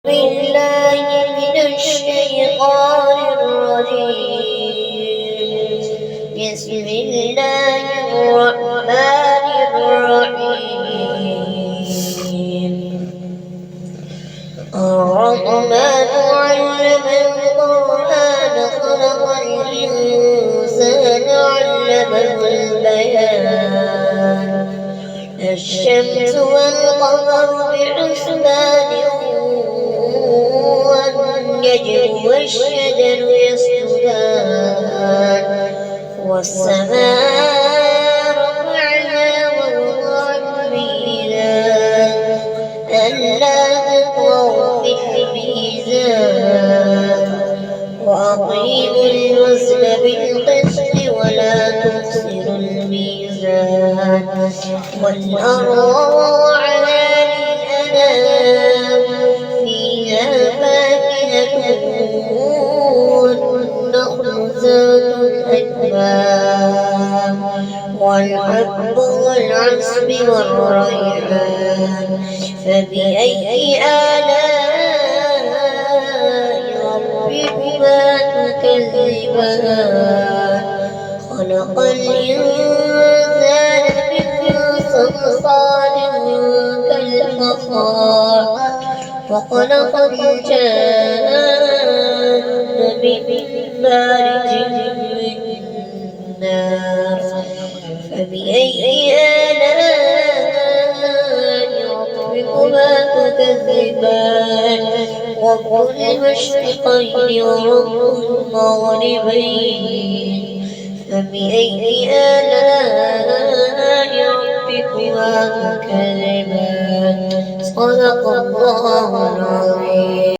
بالله من الشيطان الرجيم. بسم الله الرحمن الرحيم. الرحمن علم القرآن خلق الإنسان علمه البيان. الشمس والقمر بحسبان والنجم والشجر يسجدان والسماء رفعها ووضع الميزان ألا تطغوا في الميزان وأقيموا الوزن بالقسط ولا تخسروا الميزان والأرض وضعها للأنام فيها فاكهة والنخل ذات الأكمام والحب والعصب والريحان فبأي آلاء ربكما تكذبان خلق الإنسان من صلصال كالفخار وخلق الجان من مارج من نار فبأي آلاء ربكما تكذبان رب المشرقين ورب المغربين فبأي آلاء ربكما تكذبان صدق الله العظيم.